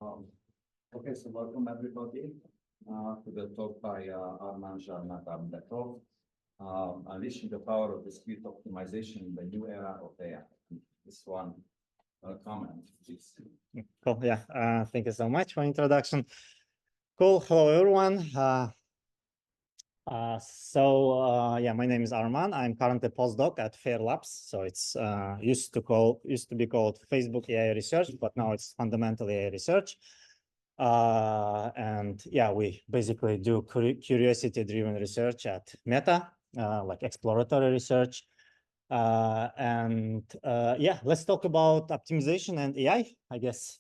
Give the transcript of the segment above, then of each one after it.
Um, okay, so welcome everybody to the talk by Zharmagambetov, Unleashing the Power of Discrete Optimization in the New Era of AI. This one comment, please. Cool. Yeah. Thank you so much for introduction. Cool. Hello, everyone. Yeah, my name is Arman. I'm currently a postdoc at Fair Labs. So it's used to be called Facebook AI Research, but now it's fundamentally AI Research. And yeah, we basically do curiosity-driven research at Meta, like exploratory research. Yeah, let's talk about optimization and AI, I guess.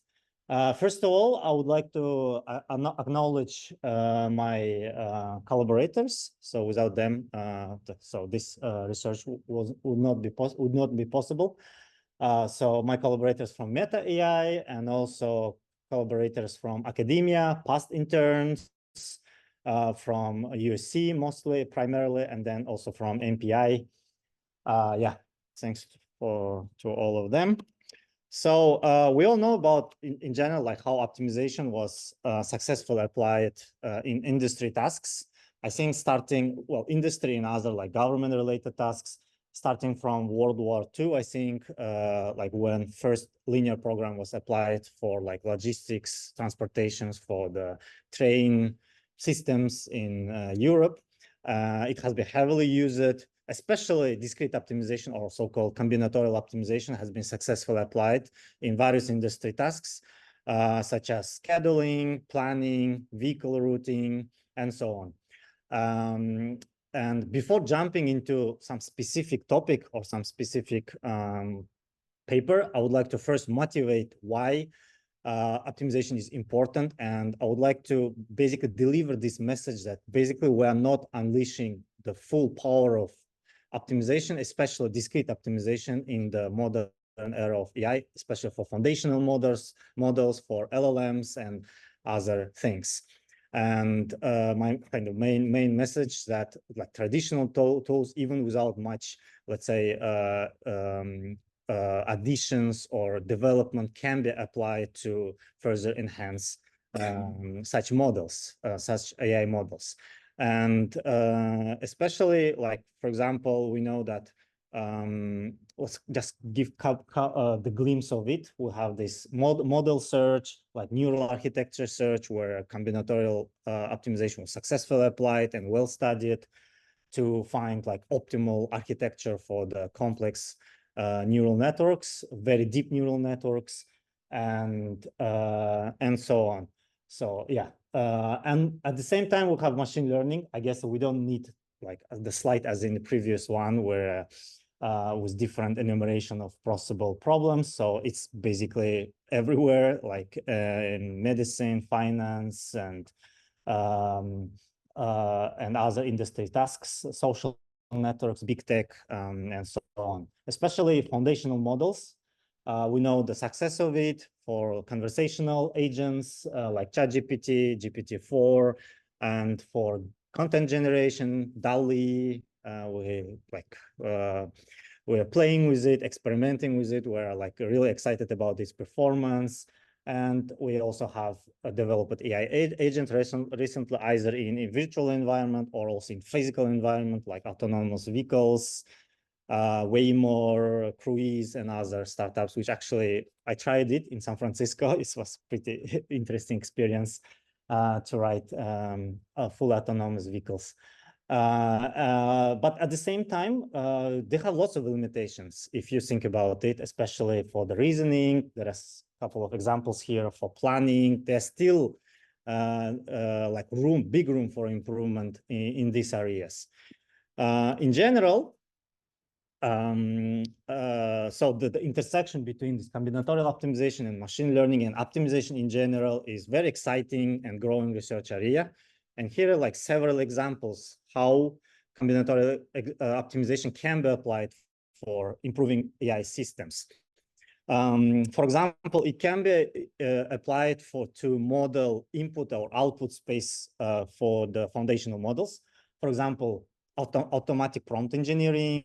First of all, I would like to acknowledge my collaborators. So without them, this research would not be possible. So my collaborators from Meta AI and also collaborators from academia, past interns from USC primarily, and then also from MPI. Yeah, thanks to all of them. So we all know about, in general, like how optimization was successfully applied in industry tasks. I think industry and other like government-related tasks, starting from World War II, I think, like when first linear program was applied for like logistics, transportations for the train systems in Europe. It has been heavily used. Especially discrete optimization or so-called combinatorial optimization has been successfully applied in various industry tasks, such as scheduling, planning, vehicle routing, and so on. And before jumping into some specific topic or some specific paper, I would like to first motivate why optimization is important. And I would like to basically deliver this message that basically we are not unleashing the full power of optimization, especially discrete optimization in the modern era of AI, especially for foundational models for LLMs and other things. And my kind of main message that like traditional tools, even without much, let's say, additions or development, can be applied to further enhance such models, such AI models. And especially, like, for example, we know that, let's just give the glimpse of it. We have this model search, like neural architecture search, where combinatorial optimization was successfully applied and well studied to find like optimal architecture for the complex neural networks, very deep neural networks, and so on. So yeah, and at the same time we have machine learning. I guess we don't need like the slide as in the previous one where with different enumeration of possible problems. So it's basically everywhere, like in medicine, finance, and other industry tasks, social networks, big tech, and so on. Especially foundational models. We know the success of it for conversational agents like ChatGPT, GPT-4, and for content generation, DALL-E. We're playing with it, experimenting with it. We're like really excited about its performance. And we also have developed AI agent recently, either in a virtual environment or also in physical environment, like autonomous vehicles, Waymo, Cruise, and other startups, which actually I tried it in San Francisco. It was pretty interesting experience to write full autonomous vehicles. But at the same time, they have lots of limitations if you think about it, especially for the reasoning. There are a couple of examples here for planning. There's still like big room for improvement in these areas. In general, so the intersection between this combinatorial optimization and machine learning and optimization in general is very exciting and growing research area. And here are like several examples how combinatorial optimization can be applied for improving AI systems. For example, it can be applied to model input or output space for the foundational models. For example, automatic prompt engineering,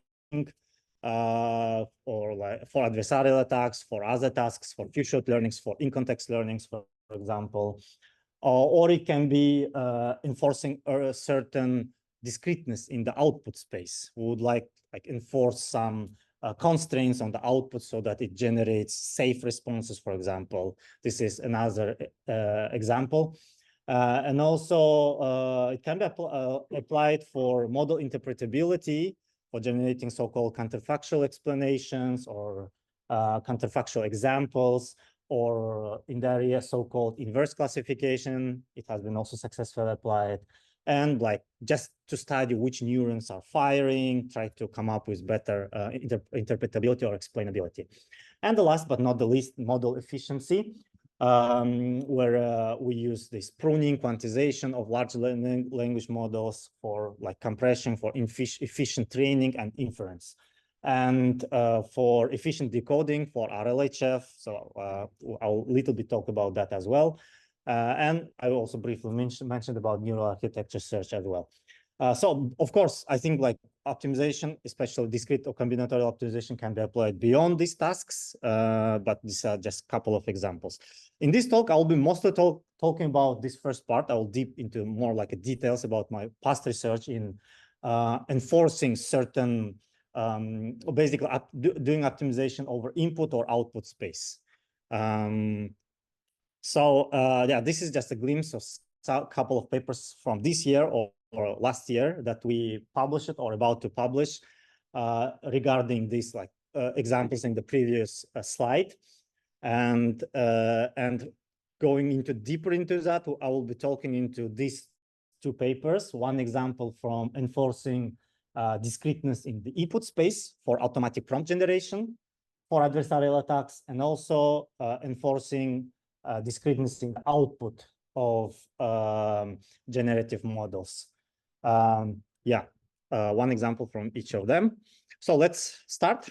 or like for adversarial attacks, for other tasks, for few-shot learnings, for in-context learnings, for example, or it can be enforcing a certain discreteness in the output space. We would like enforce some constraints on the output so that it generates safe responses, for example. This is another example. And also it can be applied for model interpretability, for generating so-called counterfactual explanations or counterfactual examples, or in the area so-called inverse classification. It has been also successfully applied. And like just to study which neurons are firing, try to come up with better interpretability or explainability. And the last but not the least, model efficiency, where we use this pruning, quantization of large language models for like compression, for efficient training and inference, and for efficient decoding for RLHF. So I'll little bit talk about that as well. And I also briefly mentioned about neural architecture search as well. So of course, I think like optimization, especially discrete or combinatorial optimization, can be applied beyond these tasks, but these are just a couple of examples. In this talk, I'll be mostly talking about this first part. I will deep into more like details about my past research in enforcing certain, basically doing optimization over input or output space. So yeah, this is just a glimpse of a couple of papers from this year or last year that we published or about to publish regarding these like examples in the previous slide. And going into deeper into that, I will be talking into these two papers. One example from enforcing discreteness in the input space for automatic prompt generation for adversarial attacks, and also enforcing discreteness in the output of generative models. Yeah, one example from each of them. So let's start.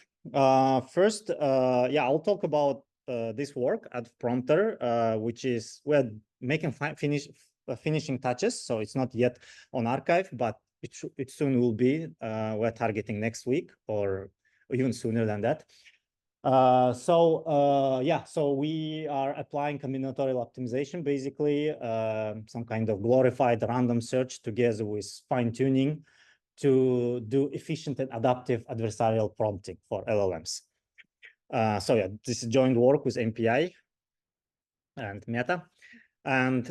First, yeah, I'll talk about this work at Prompter, which is we're making finishing touches. So it's not yet on archive, but it soon will be. We're targeting next week or even sooner than that. Yeah, so we are applying combinatorial optimization, basically some kind of glorified random search together with fine-tuning to do efficient and adaptive adversarial prompting for LLMs. So yeah, this is joint work with MPI and Meta. And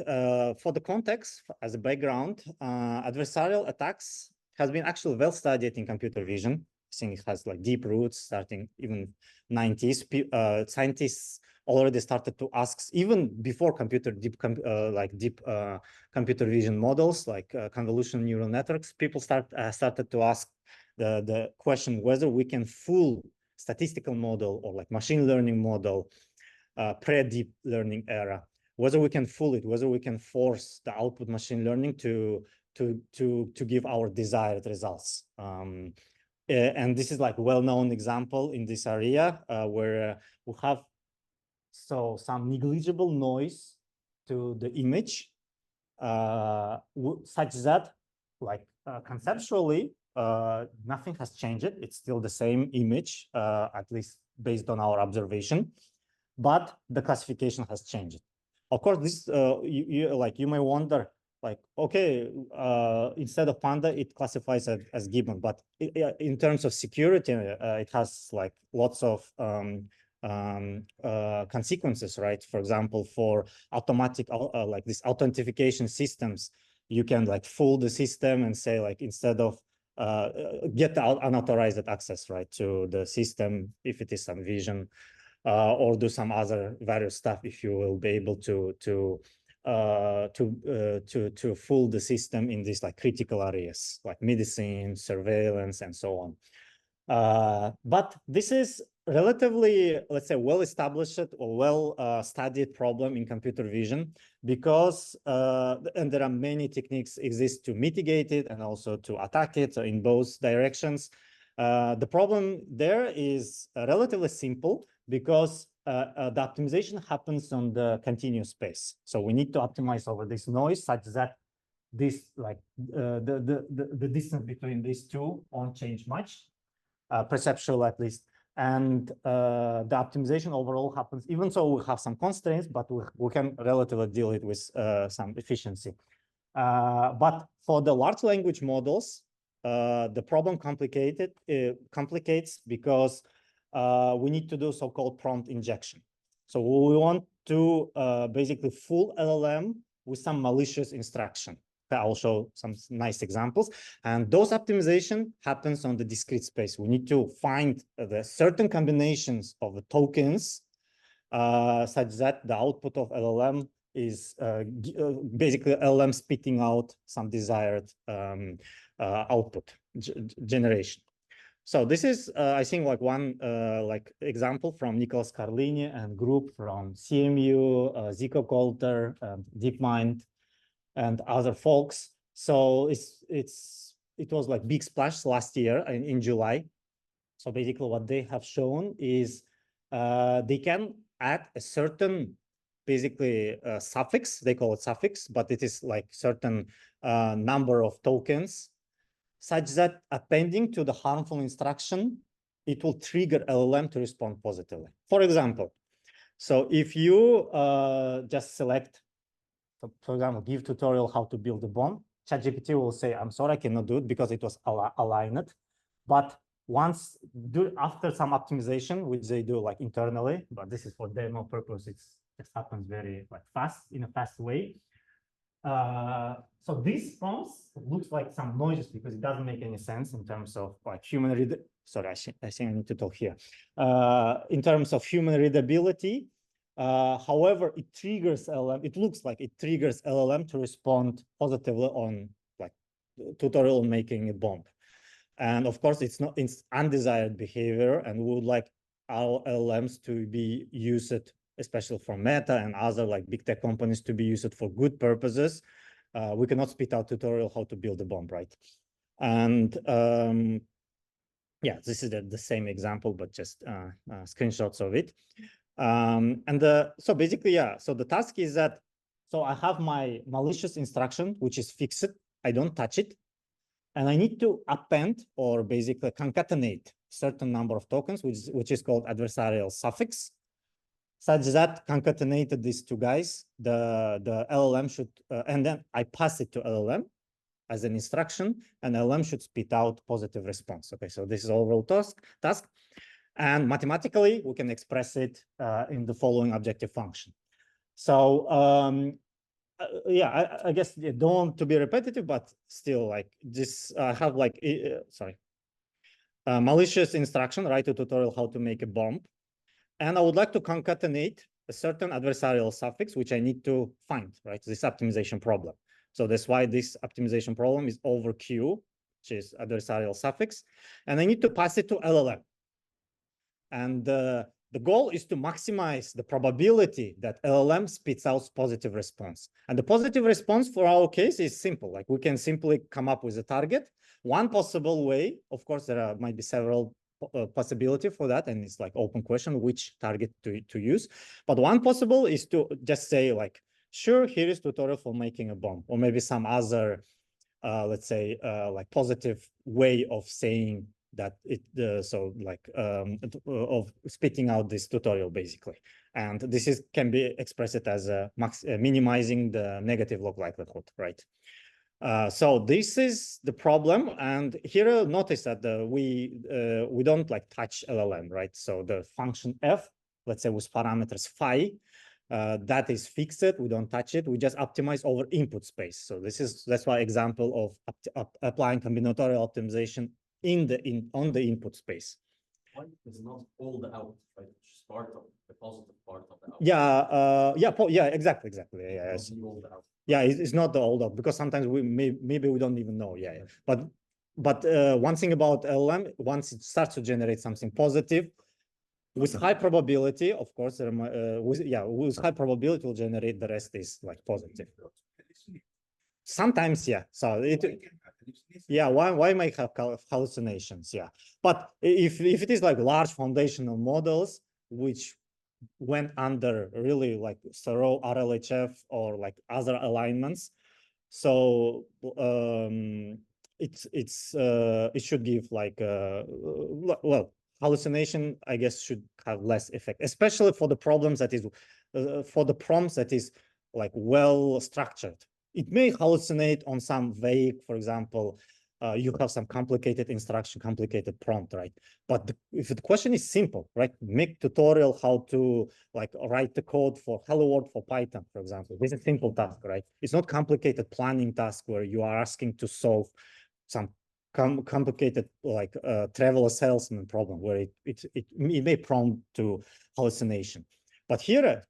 for the context, as a background, adversarial attacks has been actually well studied in computer vision. I think it has like deep roots starting even 90s. Scientists already started to ask, even before computer computer vision models like convolutional neural networks, people started to ask the question whether we can fool statistical model or like machine learning model pre-deep learning era, whether we can fool it, whether we can force the output machine learning to give our desired results. And this is like well-known example in this area where we have some negligible noise to the image such that like conceptually nothing has changed. It's still the same image, at least based on our observation, but the classification has changed. Of course, this you may wonder, like, okay, instead of panda, it classifies as gibbon, but in terms of security, it has like lots of consequences, right? For example, for automatic like this authentication systems, you can like fool the system and say like instead of get unauthorized access, right, to the system if it is some vision, or do some other various stuff if you will be able to fool the system in these like critical areas like medicine, surveillance, and so on. But this is relatively, let's say, well-established or well-studied problem in computer vision because, and there are many techniques exist to mitigate it and also to attack it in both directions. The problem there is relatively simple because the optimization happens on the continuous space. So we need to optimize over this noise such that this like the distance between these two won't change much, perceptual at least. And the optimization overall happens, even so we have some constraints, but we can relatively deal it with some efficiency. But for the large language models, the problem complicates because we need to do so-called prompt injection. So we want to basically fool LLM with some malicious instruction. I'll show some nice examples. And those optimization happens on the discrete space. We need to find the certain combinations of the tokens such that the output of LLM is basically LLM spitting out some desired output generation. So this is, I think, like one like example from Nicholas Carlini and group from CMU, Zico Coulter, DeepMind, and other folks. So it was like big splash last year in July. So basically what they have shown is they can add a certain basically suffix, they call it suffix, but it is like certain number of tokens such that appending to the harmful instruction, it will trigger LLM to respond positively. For example, so if you just select, for example, give tutorial how to build a bomb, ChatGPT will say, I'm sorry, I cannot do it because it was aligned. But once, after some optimization, which they do like internally, but this is for demo purpose, it happens very like fast, in a fast way. So this prompts looks like some noises because it doesn't make any sense in terms of like human read. Sorry, I think I need to talk here. In terms of human readability, however, it triggers LLM. It looks like it triggers LLM to respond positively on like tutorial making a bomb. And of course, it's undesired behavior, and we would like our LLMs to be used, especially from Meta and other like big tech companies, to be used for good purposes. We cannot spit out tutorial how to build a bomb, right? And yeah, this is the same example, but just screenshots of it. So basically, yeah, so the task is that, so I have my malicious instruction, which is fixed. I don't touch it. And I need to append or basically concatenate certain number of tokens, which is called adversarial suffix, such that concatenated these two guys, the LLM should, and then I pass it to LLM as an instruction, and LLM should spit out positive response. Okay, so this is overall task. And mathematically, we can express it in the following objective function. So yeah, I guess you don't want to be repetitive, but still like this, I have like, malicious instruction, write a tutorial how to make a bomb. And I would like to concatenate a certain adversarial suffix, which I need to find, right? This optimization problem. So that's why this optimization problem is over Q, which is adversarial suffix. And I need to pass it to LLM. And the goal is to maximize the probability that LLM spits out positive response. And the positive response for our case is simple. Like we can simply come up with a target. One possible way, of course, there might be several possibility for that, and it's like open question which target to use. But one possible is to just say like, sure, here is tutorial for making a bomb, or maybe some other, let's say, like positive way of saying that it so like of spitting out this tutorial basically. And this is can be expressed as a minimizing the negative log likelihood, right? So this is the problem, and here notice that we don't like touch LLM, right? So the function f, let's say with parameters phi, that is fixed. We don't touch it. We just optimize over input space. So that's why example of applying combinatorial optimization on the input space. Why is not all the out, right? Which is part of the positive part of the out. Yeah, exactly. Yeah, yeah, it's not the old out, because sometimes maybe we don't even know. Yeah. But one thing about LLM, once it starts to generate something positive, with high probability, of course, with high probability will generate the rest is like positive. Sometimes, yeah. So yeah, why might have hallucinations? Yeah, but if it is like large foundational models which went under really like thorough RLHF or like other alignments, so it should give like well, hallucination, I guess, should have less effect, especially for the problems that is, for the prompts that is like well structured. It may hallucinate on some vague, for example, you have some complicated instruction, complicated prompt, right? But if the question is simple, right? Make tutorial how to like write the code for Hello World for Python, for example. This is a simple task, right? It's not complicated planning task where you are asking to solve some complicated like traveler salesman problem where it may prompt to hallucination. But here,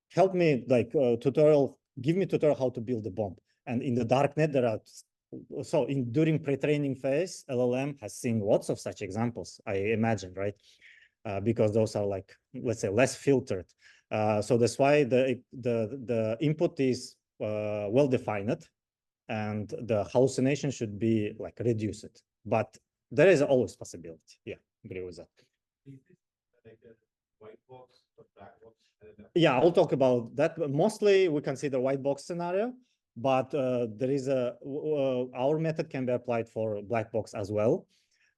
help me like tutorial, give me tutorial how to build a bomb. And in the darknet, there are, so during pre-training phase, LLM has seen lots of such examples, I imagine, right? Because those are like, let's say, less filtered. So that's why the input is well defined, and the hallucination should be like reduced. But there is always possibility. Yeah, agree with that. Is this like a white box or black box? Yeah, I'll talk about that. But mostly we consider white box scenario, but there is our method can be applied for black box as well.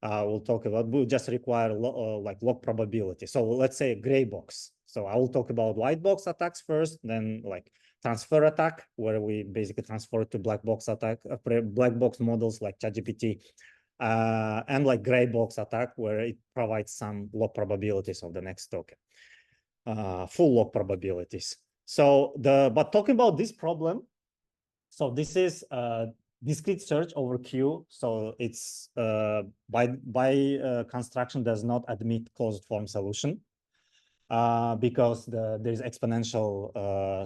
We'll talk about, we'll just require like log probability. So let's say gray box. So I will talk about white box attacks first, then like transfer attack, where we basically transfer it to black box attack, black box models like ChatGPT, and like gray box attack, where it provides some log probabilities of the next token, full log probabilities. So but talking about this problem, so this is discrete search over queue. So it's by construction does not admit closed form solution because there's exponential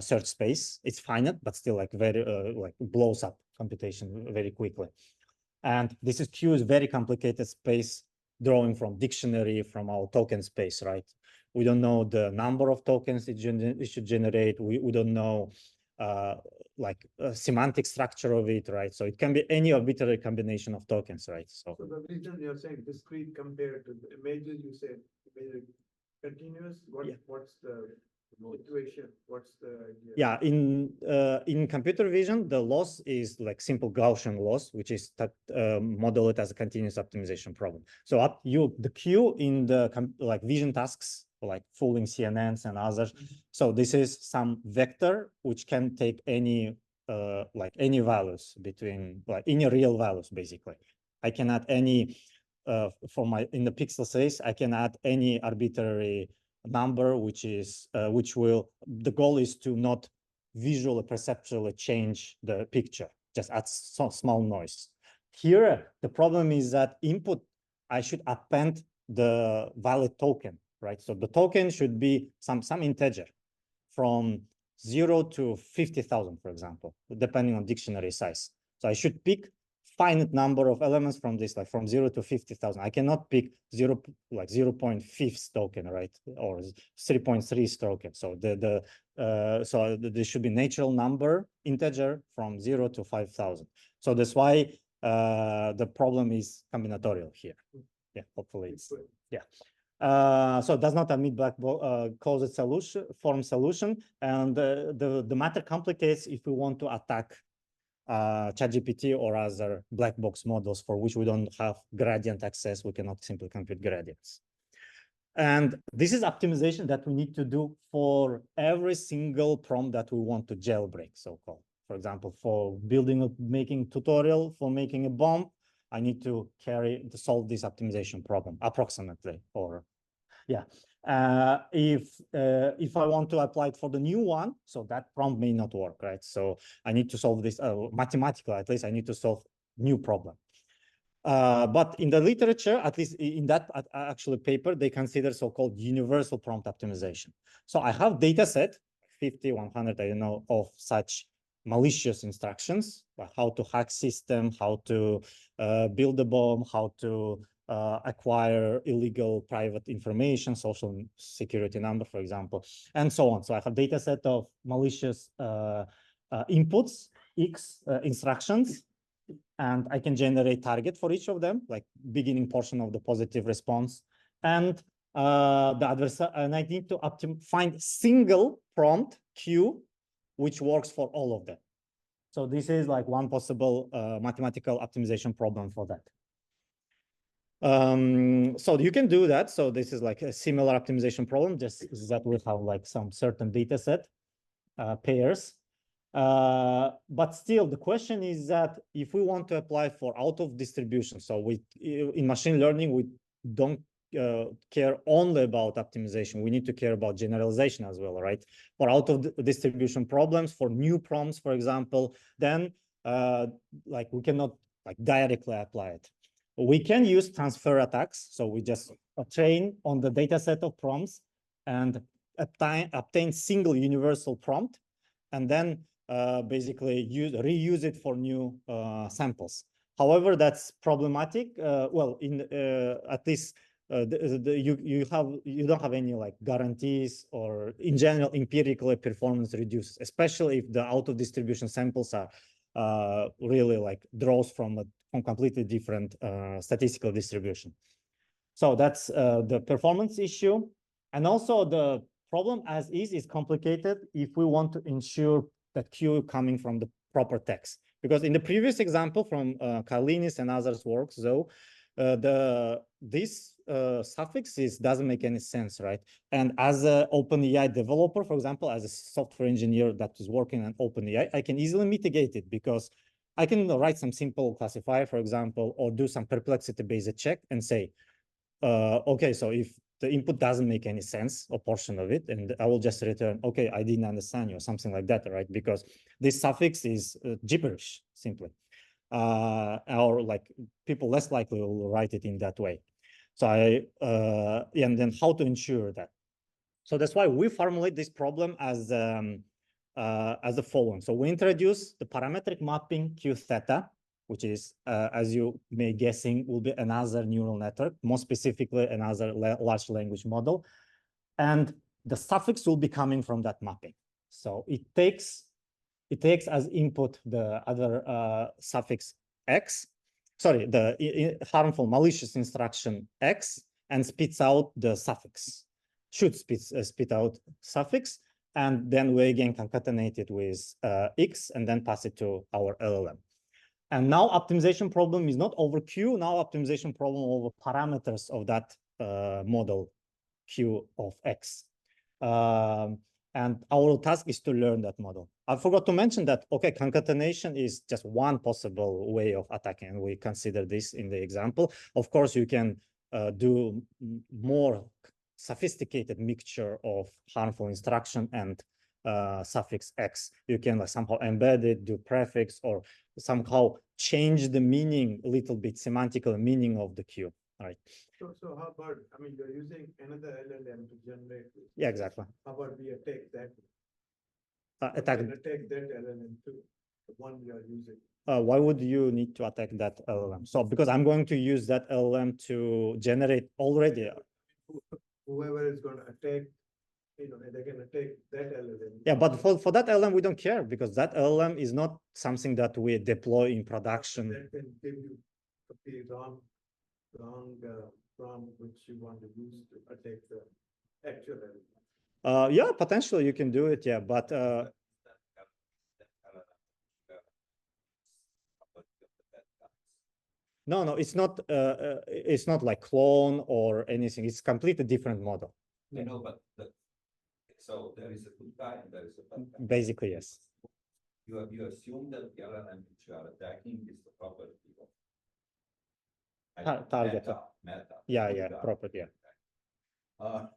search space. It's finite, but still like very like blows up computation very quickly. And this is queue is very complicated space drawing from dictionary, from our token space, right? We don't know the number of tokens it should generate. We don't know like semantic structure of it, right? So it can be any arbitrary combination of tokens, right? So the reason you're saying discrete compared to the images, you said continuous. What's the situation? What's the idea? Yeah, in computer vision, the loss is like simple Gaussian loss, which is that model it as a continuous optimization problem. So the queue in the like vision tasks, like fooling CNNs and others. So this is some vector which can take any like any values between like any real values basically. I can add any for my in the pixel space. I can add any arbitrary number which is which will, the goal is to not visually perceptually change the picture, just add some small noise. Here the problem is that input I should append the valid token, right? So the token should be some integer from 0 to 50,000, for example, depending on dictionary size. So I should pick finite number of elements from this, like from 0 to 50,000. I cannot pick 0.5 token, right? Or 3.3 token. So there should be natural number integer from 0 to 5,000. So that's why the problem is combinatorial here. Yeah, hopefully it's, yeah. So it does not admit closed solution form solution, and the matter complicates if we want to attack ChatGPT or other black box models for which we don't have gradient access. We cannot simply compute gradients. And this is optimization that we need to do for every single prompt that we want to jailbreak, so-called. For example, for making tutorial, for making a bomb, I need to solve this optimization problem approximately, or yeah. If I want to apply it for the new one, so that prompt may not work, right? So I need to solve this mathematically, at least I need to solve new problem. But in the literature, at least in that actually paper, they consider so-called universal prompt optimization. So I have data set, 50, 100, I don't know, of such malicious instructions, like how to hack system, how to build a bomb, how to acquire illegal private information, social security number, for example, and so on. So I have data set of malicious inputs, instructions, and I can generate target for each of them, like beginning portion of the positive response, and the adversary, and I need to find single prompt queue which works for all of them. So this is like one possible mathematical optimization problem for that. So you can do that. So this is like a similar optimization problem, just that we have like some certain data set pairs. But still, the question is that if we want to apply for out of distribution, so we in machine learning, we don't care only about optimization. We need to care about generalization as well, right? For out of distribution problems, for new prompts, for example, then like we cannot like directly apply it. We can use transfer attacks. So we just train on the data set of prompts and obtain single universal prompt, and then basically reuse it for new samples. However, that's problematic. Well, in at least you don't have any like guarantees, or in general empirically performance reduces, especially if the out of distribution samples are really like draws from completely different statistical distribution. So that's the performance issue. And also the problem as is complicated if we want to ensure that Q coming from the proper text. Because in the previous example from Karlinis and others' works, though, this suffix doesn't make any sense, right? And as an OpenAI developer, for example, as a software engineer that is working on OpenAI, I can easily mitigate it because I can write some simple classifier, for example, or do some perplexity-based check and say, okay, so if the input doesn't make any sense, a portion of it, and I will just return, okay, I didn't understand you, or something like that, right? Because this suffix is gibberish, simply. Or like people less likely will write it in that way. So and then how to ensure that? So that's why we formulate this problem as the following. So we introduce the parametric mapping Q theta, which is, as you may guessing, will be another neural network, more specifically another large language model. And the suffix will be coming from that mapping. So it takes as input the other suffix x, sorry, the harmful malicious instruction x, and spits out the suffix, should spit out suffix, and then we again concatenate it with x and then pass it to our LLM. And now optimization problem is not over Q, now optimization problem over parameters of that model Q of X. And our task is to learn that model. I forgot to mention that, okay, concatenation is just one possible way of attacking, and we consider this in the example. Of course, you can do more sophisticated mixture of harmful instruction and suffix X. You can somehow embed it, do prefix, or somehow change the meaning a little bit, semantical meaning of the Q. All right. So how about, I mean, you're using another LLM to generate this. Yeah, exactly. How about we attack that? Attack that LLM too, the one we are using. Why would you need to attack that LLM? So because I'm going to use that LLM to generate already. Whoever is going to attack, you know, they can attack that LLM. Yeah, but for that LLM, we don't care because that LLM is not something that we deploy in production. That can give you the wrong prompt which you want to use to attack the actual LLM. Yeah, potentially you can do it. Yeah, but no, it's not. It's not like clone or anything. It's completely different model. You know, but so there is a good guy and there is a bad guy. Basically, yes. You assume that the LLM which you are attacking is the property of Target. Meta. Yeah, property. Yeah.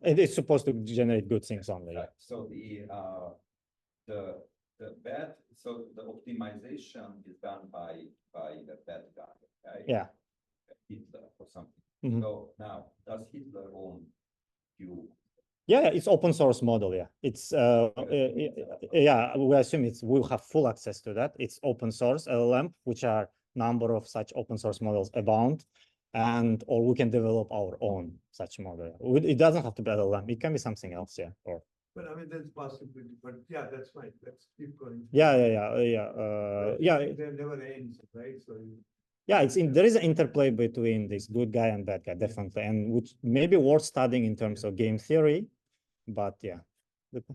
And it's supposed to generate good things only. Right. So the bad, so the optimization is done by the bad guy, right? Yeah. Hitler or something. Mm-hmm. So now, does Hitler own Q? Yeah, it's open source model. Yeah, it's yeah. We assume we'll have full access to that. It's open source LLM, which are number of such open source models abound, and or we can develop our own such model. It doesn't have to be LLM. It can be something else. Yeah. Or. But I mean, there's possibility. But yeah, that's fine. Let's keep going. Yeah. There never ends, right? So. Yeah, there is an interplay between this good guy and bad guy, definitely, and which may be worth studying in terms of game theory, but yeah. It's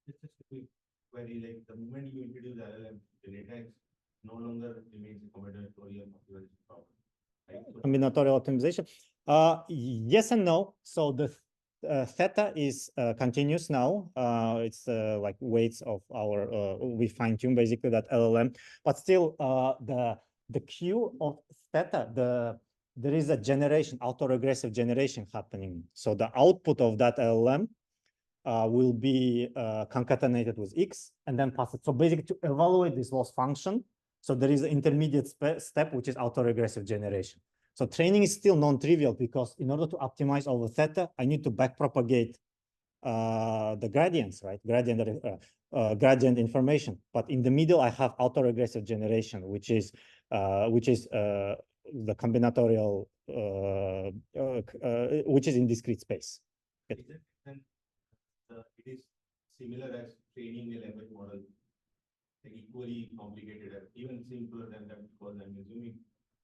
just a quick query, like the moment you introduce LLM, the data no longer remains a combinatorial optimization problem. right? So Combinatorial optimization. Yes and no. So the theta is continuous now. It's like weights of our we fine tune basically that LLM, but still the Q of theta, there is a generation, autoregressive generation happening. So the output of that LLM will be concatenated with X and then pass it. So basically to evaluate this loss function, so there is an intermediate step, which is autoregressive generation. So training is still non-trivial because in order to optimize over theta, I need to backpropagate the gradients, right? Gradient information. But in the middle, I have autoregressive generation, which is the combinatorial, which is in discrete space. is it then it is similar as training a language model, like equally complicated, or even simpler than that, because I'm assuming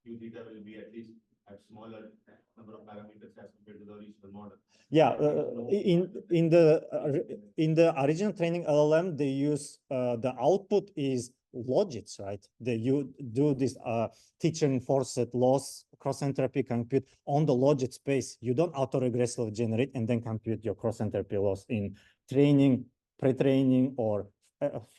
Q theta will be at least have smaller number of parameters as compared to the original model. Yeah, in the original training LLM, they use the output is logits, right? You do this teacher enforced loss cross entropy compute on the logit space. You don't autoregressively generate and then compute your cross entropy loss in training, pre-training, or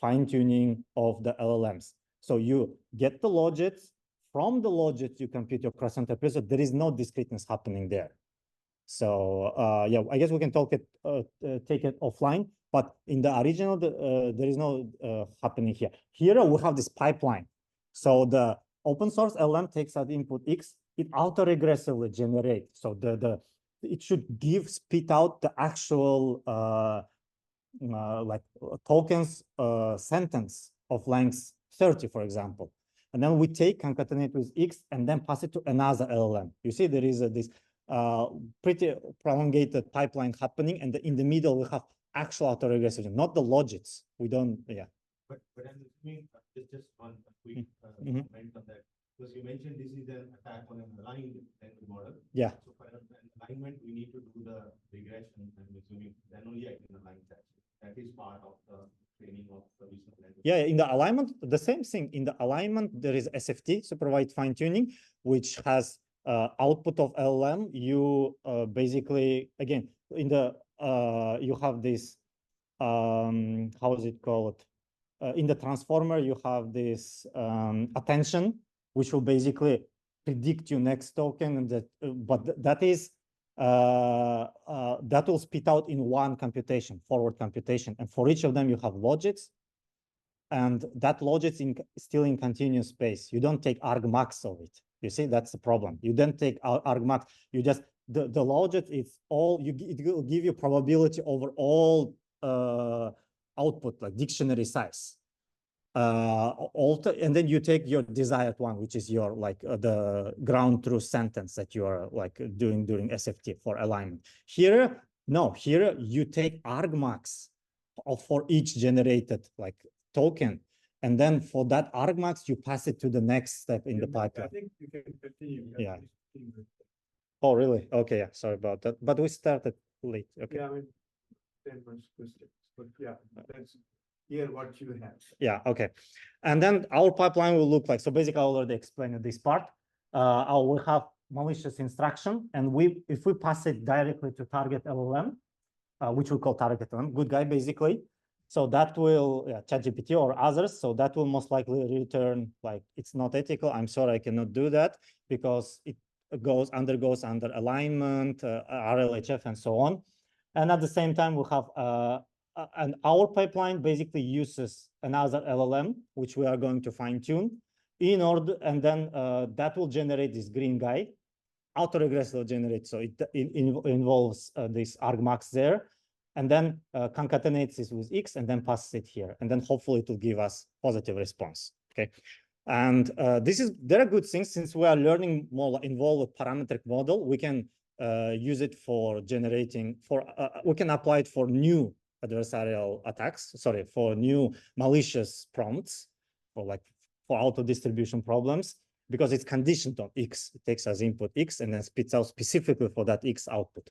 fine tuning of the LLMs. So you get the logits. From the logits, you compute your cross entropy. So there is no discreteness happening there. So yeah, I guess we can talk it, take it offline. But in the original, there is no happening here. Here we have this pipeline. So the open source LM takes as input X, it autoregressively generates. So it should spit out the actual like tokens sentence of length 30, for example. And then we take concatenate with X and then pass it to another LLM. You see there is this pretty prolongated pipeline happening, and in the middle we have actual autoregressive, not the logits. We don't, yeah. But I'm assuming just one quick comment on that, because you mentioned this is an attack on an aligned language model. Yeah. So for an alignment, we need to do the regression. I'm assuming then only I can align that. That is part of the training of the recent language. Yeah, in the alignment, the same thing. In the alignment, there is SFT, supervised fine tuning, which has output of LLM. You basically, again, in the you have this how is it called? In the transformer, you have this attention, which will basically predict your next token, and that that is that will spit out in one computation, forward computation, and for each of them you have logits, and that logits still in continuous space. You don't take argmax of it. You see, that's the problem. You don't take argmax. You just the logit. It's all it will give you probability over all output, like dictionary size. And then you take your desired one, which is your like the ground truth sentence that you are like doing during SFT for alignment. Here, no, here you take argmax for each generated like token, and then for that argmax you pass it to the next step in the pipeline. I think you can continue. Yeah. Oh, really? Okay, yeah. Sorry about that. But we started late. Okay. Yeah, I mean, 10 months questions, but yeah, let's hear what you have. Yeah, okay. And then our pipeline will look like, so basically I already explained this part. I will have malicious instruction, and if we pass it directly to target LLM, which we call target LLM, good guy basically. So that will, ChatGPT or others, so that will most likely return like, it's not ethical. I'm sorry, I cannot do that because it undergoes under alignment, RLHF and so on. And at the same time, we have and our pipeline basically uses another LLM, which we are going to fine tune in order, and then that will generate this green guy, autoregressive will generate. So it involves this argmax there, and then concatenates this with X and then passes it here. And then hopefully it will give us positive response, okay? And there are good things since we are learning more involved with parametric model. We can use it for generating, we can apply it for new adversarial attacks, sorry, for new malicious prompts, for auto distribution problems, because it's conditioned on X. It takes as input X and then spits out specifically for that X output.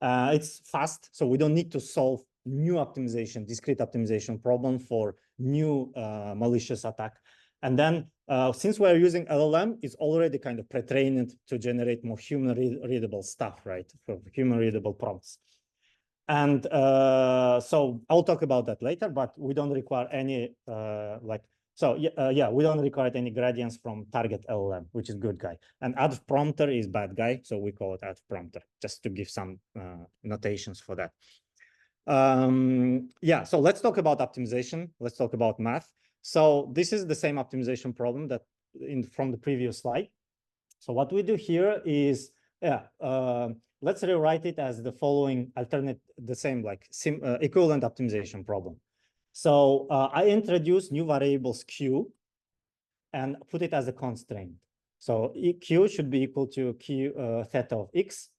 It's fast, so we don't need to solve new optimization, discrete optimization problem for new malicious attack. And then since we're using LLM, it's already kind of pre-trained to generate more human-readable stuff, right? For human-readable prompts. And so I'll talk about that later, but we don't require any we don't require any gradients from target LLM, which is good guy. And add prompter is bad guy, so we call it add prompter, just to give some notations for that. So let's talk about optimization. Let's talk about math. So this is the same optimization problem that from the previous slide. So what we do here is, let's rewrite it as the following equivalent optimization problem. So I introduce new variables q and put it as a constraint. So q should be equal to q theta of x.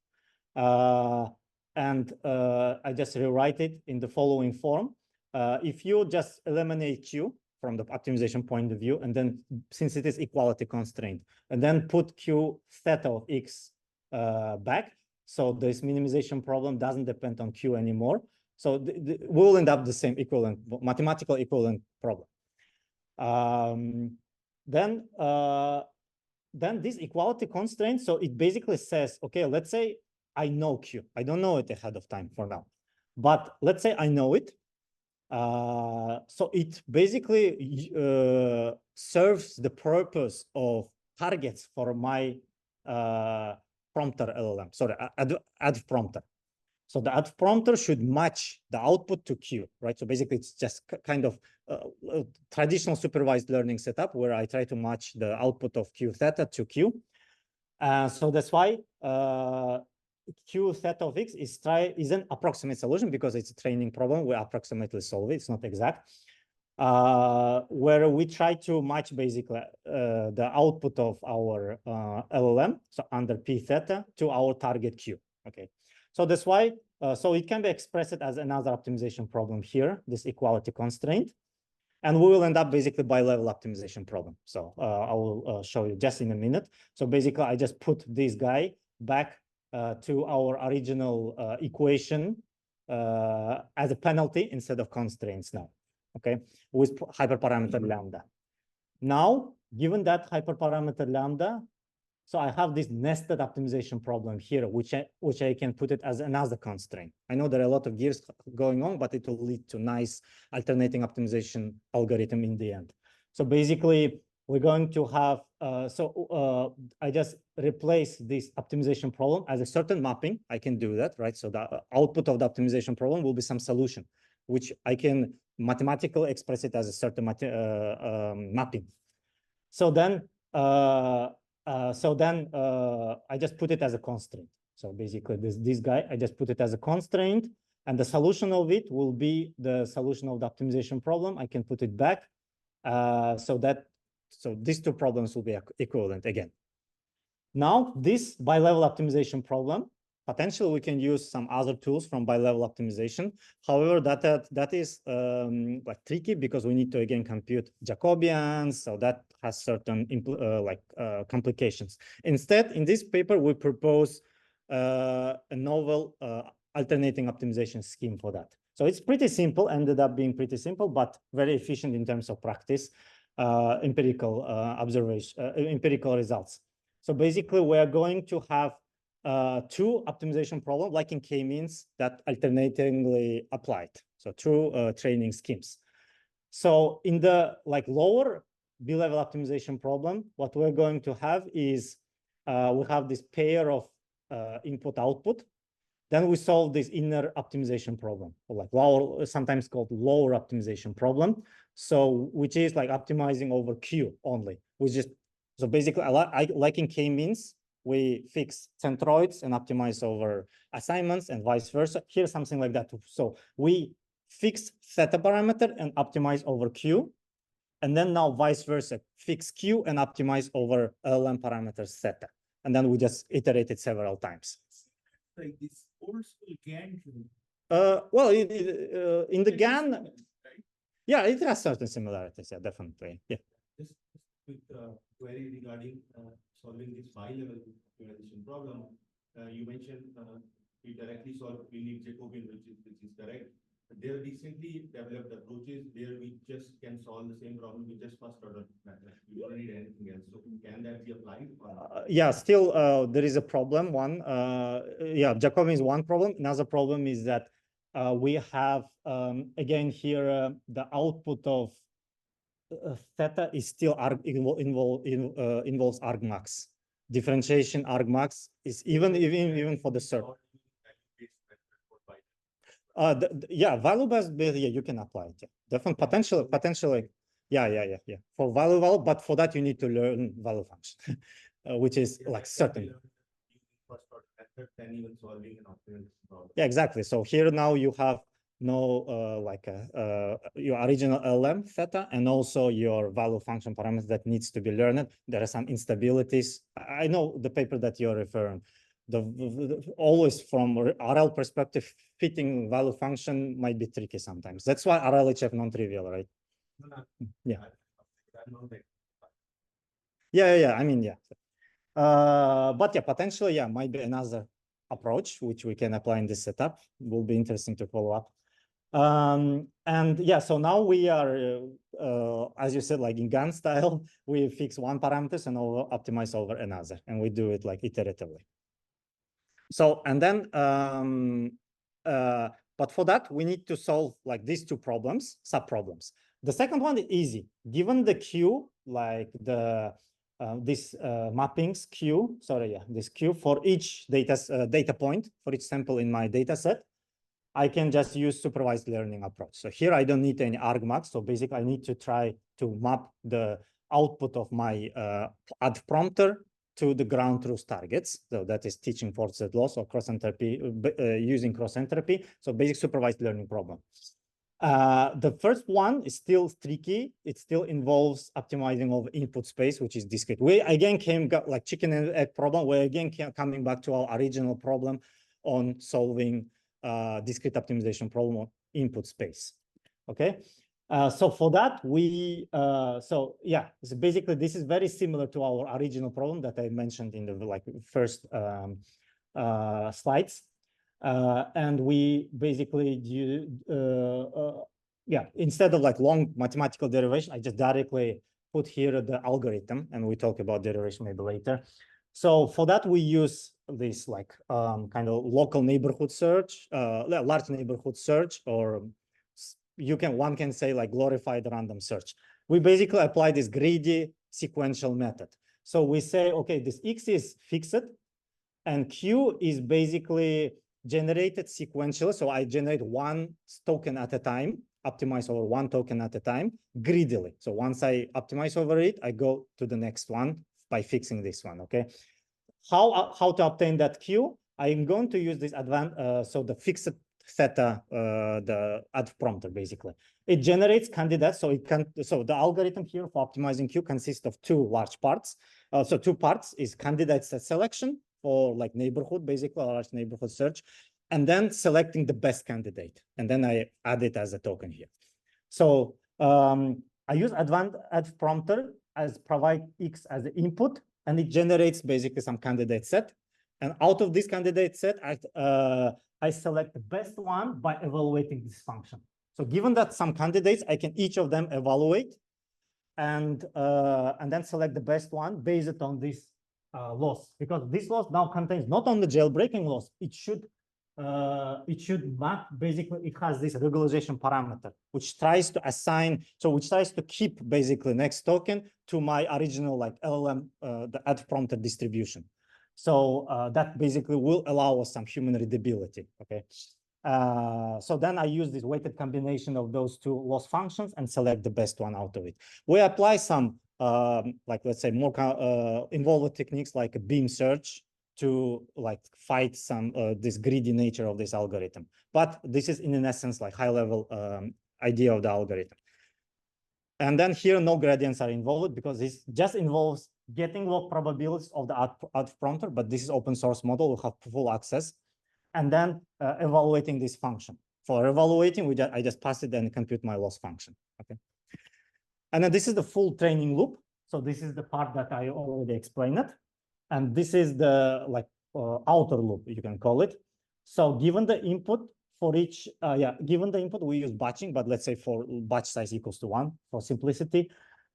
And I just rewrite it in the following form. If you just eliminate q from the optimization point of view, and then since it is equality constraint, and then put q theta of x back, so this minimization problem doesn't depend on q anymore. So we'll end up the same equivalent, mathematical equivalent problem. Then this equality constraint, so it basically says, okay, let's say I know q. I don't know it ahead of time for now, but let's say I know it. So it basically serves the purpose of targets for my prompter LLM. Sorry, add prompter. So the add prompter should match the output to q, right? So basically, it's just kind of traditional supervised learning setup where I try to match the output of q theta to q. So that's why q theta of x is an approximate solution because it's a training problem. We approximately solve it. It's not exact. Where we try to match basically the output of our LLM, so under p theta, to our target q. Okay, so that's why. So it can be expressed as another optimization problem here, this equality constraint, and we will end up basically bi-level optimization problem. So I will show you just in a minute. So basically, I just put this guy back to our original equation as a penalty instead of constraints now, okay, with hyperparameter lambda. Now, given that hyperparameter lambda, so I have this nested optimization problem here, which I can put it as another constraint. I know there are a lot of gears going on, but it will lead to nice alternating optimization algorithm in the end. So basically, we're going to have, I just replace this optimization problem as a certain mapping. I can do that, right? So the output of the optimization problem will be some solution, which I can mathematically express it as a certain mapping. So then, I just put it as a constraint. So basically, this guy, I just put it as a constraint, and the solution of it will be the solution of the optimization problem. I can put it back, so these two problems will be equivalent again. Now, this bi-level optimization problem, potentially we can use some other tools from bi-level optimization. However, that is like tricky because we need to again compute Jacobians, so that has certain complications. Instead, in this paper, we propose a novel alternating optimization scheme for that. So it's pretty simple, ended up being pretty simple, but very efficient in terms of practice, empirical observation, empirical results. So basically, we are going to have two optimization problems, like in k-means, that alternatingly applied. So two training schemes. So in the lower B-level optimization problem, what we're going to have is we have this pair of input-output. Then we solve this inner optimization problem, or like lower, sometimes called lower optimization problem. So which is like optimizing over Q only. So basically, like in k-means, we fix centroids and optimize over assignments and vice versa. Here's something like that. So we fix theta parameter and optimize over Q. And then now vice versa, fix Q and optimize over LLM parameters theta. And then we just iterate it several times. Like this old school GAN tool. Well, in the GAN, right? Yeah, it has certain similarities. Yeah, definitely. Yeah. Just quick query regarding solving this bi-level optimization problem. You mentioned we directly solve, we need Jacobian, which is correct. But there are recently developed approaches where we just can solve the same problem with just first order method. We don't need anything else. So can that be applied? Yeah, still there is a problem. One, yeah, Jacobi is one problem. Another problem is that we have again here the output of theta is still involves argmax. Differentiation argmax is even for the cert. Yeah, value-based, yeah, you can apply it. Yeah. Definitely, potentially. Yeah. For value, but for that you need to learn value function, which is like certain. Yeah, exactly. So here now you have no your original LM theta and also your value function parameters that needs to be learned. There are some instabilities. I know the paper that you're referring. Always from RL perspective, fitting value function might be tricky sometimes. That's why RLHF non-trivial, right? Yeah. Yeah. I mean, yeah. But yeah, potentially, yeah, might be another approach which we can apply in this setup. Will be interesting to follow up. And yeah, so now we are, as you said, like in GAN style, we fix one parameters and optimize over another, and we do it like iteratively. So, and then, but for that, we need to solve like these two problems, sub-problems. The second one is easy. Given the Q, like the this mappings Q, this Q for each data point, for each sample in my data set, I can just use supervised learning approach. So here I don't need any argmax. So basically I need to try to map the output of my ad prompter to the ground truth targets. So that is teaching force loss or cross entropy, using cross entropy. So basic supervised learning problem. The first one is still tricky. It still involves optimizing of input space, which is discrete. We again got like chicken and egg problem. We're again coming back to our original problem on solving discrete optimization problem on input space. Okay. So for that, we, so basically this is very similar to our original problem that I mentioned in the first slides. And we basically do, instead of like long mathematical derivation, I just directly put here the algorithm, and we talk about derivation maybe later. So for that, we use this like kind of local neighborhood search, large neighborhood search, or one can say like glorified random search. We basically apply this greedy sequential method. So we say, okay, this X is fixed and Q is basically generated sequentially. So I generate one token at a time, optimize over one token at a time greedily. So once I optimize over it, I go to the next one by fixing this one, okay? How to obtain that Q? I'm going to use this advanced, so the fixed theta, the ad prompter, basically. It generates candidates, so the algorithm here for optimizing Q consists of two large parts. So two parts is candidate set selection for like neighborhood, basically, a large neighborhood search, and then selecting the best candidate. And then I add it as a token here. So I use advanced ad prompter as provide X as the input, and it generates basically some candidate set. And out of this candidate set, I select the best one by evaluating this function. So given that some candidates, I can each of them evaluate and then select the best one based on this loss, because this loss now contains not only jailbreaking loss, it should map, basically it has this regularization parameter, which tries to assign, so which tries to keep basically next token to my original like LLM, the ad prompter distribution. So that basically will allow us some human readability, okay? So then I use this weighted combination of those two loss functions and select the best one out of it. We apply some, like let's say more involved techniques like a beam search to like fight some this greedy nature of this algorithm. But this is in essence like high level idea of the algorithm. And then here no gradients are involved because this just involves getting log probabilities of the ad prompter, but this is open source model, we have full access, and then evaluating this function. For evaluating, I just pass it and compute my loss function, okay? And then this is the full training loop. So this is the part that I already explained it. And this is the like outer loop, you can call it. So given the input for each, given the input, we use batching, but let's say for batch size equals to 1 for simplicity.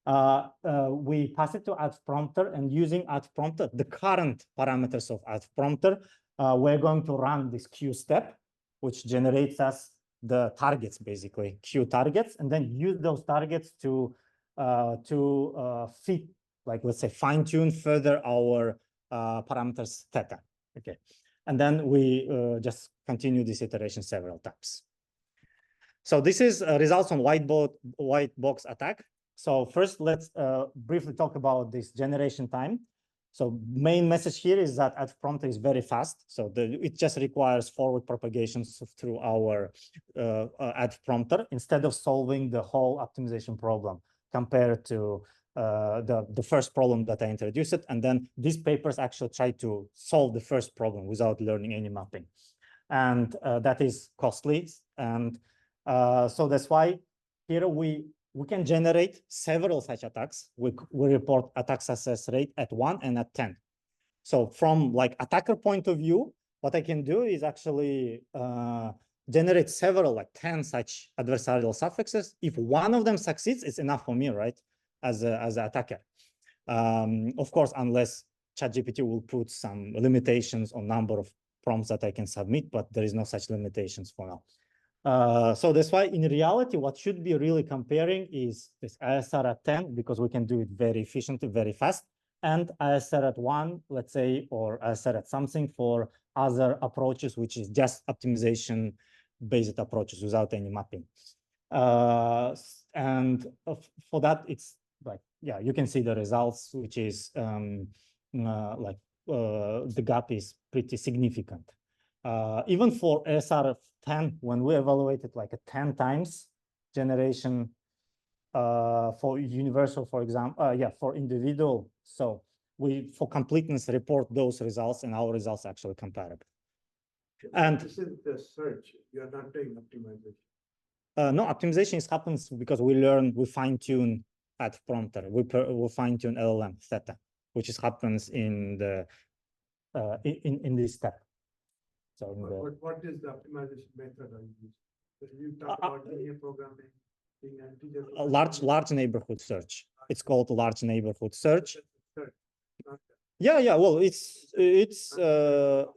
We pass it to add prompter, and using add prompter, the current parameters of add prompter, we're going to run this Q step, which generates us the targets, basically Q targets, and then use those targets to fit, like let's say fine tune further our parameters theta. Okay, and then we just continue this iteration several times. So this is results on white box attack. So first, let's briefly talk about this generation time. So main message here is that add prompter is very fast. So it just requires forward propagations through our add prompter instead of solving the whole optimization problem compared to the first problem that I introduced. And then these papers actually try to solve the first problem without learning any mapping. And that is costly. And so that's why here we can generate several such attacks. We report attack success rate at 1 and at 10. So from like attacker point of view, what I can do is actually generate several, like 10 such adversarial suffixes. If one of them succeeds, it's enough for me, right? As an attacker. Of course, unless ChatGPT will put some limitations on number of prompts that I can submit, but there is no such limitations for now. So that's why in reality, what should be really comparing is this ISR at 10, because we can do it very efficiently, very fast, and ISR at 1, let's say, or ISR at something for other approaches, which is just optimization-based approaches without any mapping. And for that, it's like, yeah, you can see the results, which is the gap is pretty significant. Even for SR 10, when we evaluated like a 10 times generation for universal, for example, for individual. So we, for completeness, report those results, and our results actually comparable. And this is the search. You are not doing optimization. No, optimization happens because we fine tune add prompter. We fine tune LLM theta, which happens in the in this step. So what is the optimization method I use? So you talk about linear programming, being integer. A large neighborhood search. It's called large neighborhood search. Yeah. Well, it's the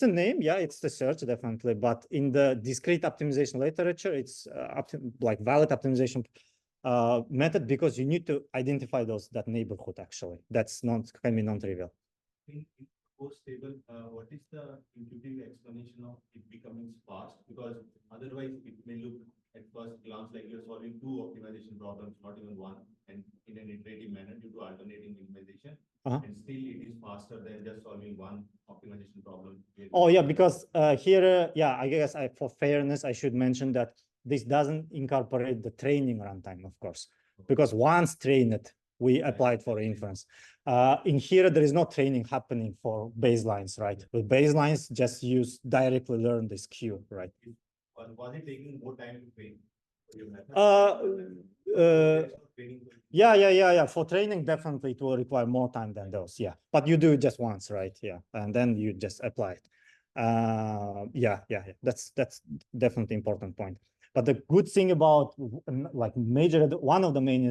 name. Yeah, it's the search definitely. But in the discrete optimization literature, it's like valid optimization method, because you need to identify that neighborhood. Actually, that's can be non-trivial. Post table, what is the intuitive explanation of it becoming sparse? Because otherwise it may look at first glance like you're solving 2 optimization problems, not even 1, and in an iterative manner due to alternating minimization. And still it is faster than just solving 1 optimization problem. Oh yeah, because here, I guess for fairness, I should mention that this doesn't incorporate the training runtime, of course, because once trained, we applied for inference. In here, there is no training happening for baselines, right? The baselines just directly learn this Q, right? Was it taking more time to train? Yeah. For training, definitely it will require more time than those. Yeah, but you do it just once, right? Yeah, and then you just apply it. Yeah. That's definitely important point. But the good thing about like one of the main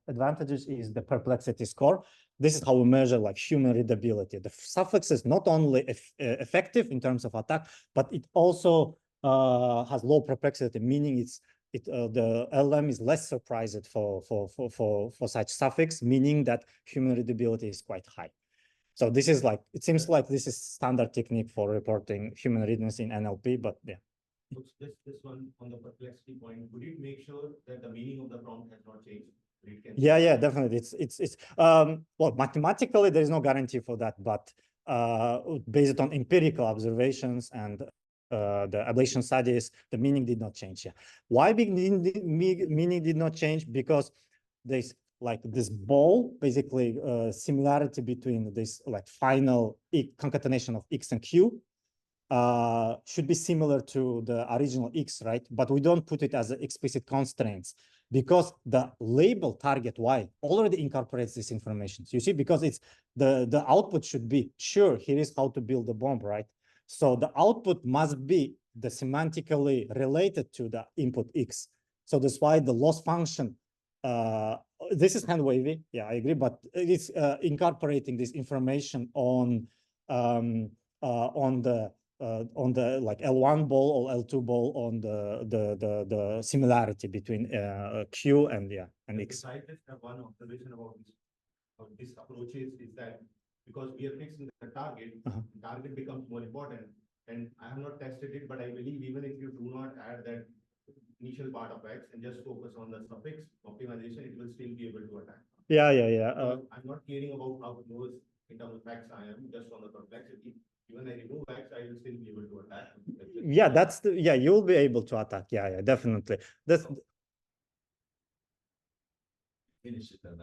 advantages is the perplexity score. This is how we measure like human readability. The suffix is not only effective in terms of attack, but it also has low perplexity, meaning the LM is less surprised for such suffix, meaning that human readability is quite high. So this is like, it seems like this is standard technique for reporting human readiness in NLP, but yeah. This one on the perplexity point, would it make sure that the meaning of the prompt has not changed? Yeah, definitely. It's well, mathematically there is no guarantee for that, but based on empirical observations and the ablation studies, the meaning did not change. Yeah. Why meaning did not change? Because there's like this ball, basically similarity between this like final concatenation of X and Q. Should be similar to the original X, right? But we don't put it as explicit constraints because the label target Y already incorporates this information. So you see, because it's the output should be, sure, here is how to build a bomb, right? So the output must be the semantically related to the input X. So that's why the loss function, this is hand wavy. Yeah, I agree, but it's incorporating this information on the like L1 ball or L2 ball on the similarity between Q and X. Besides this, one observation about this approaches is that because we are fixing the target, target becomes more important. And I have not tested it, but I believe even if you do not add that initial part of X and just focus on the suffix optimization, it will still be able to attack. Yeah. I'm not caring about how close in terms of X I am, just on the complexity. Even I remove X, I will still be able to attack. Yeah, that's the, yeah, you'll be able to attack. Yeah, definitely. That's Finish it and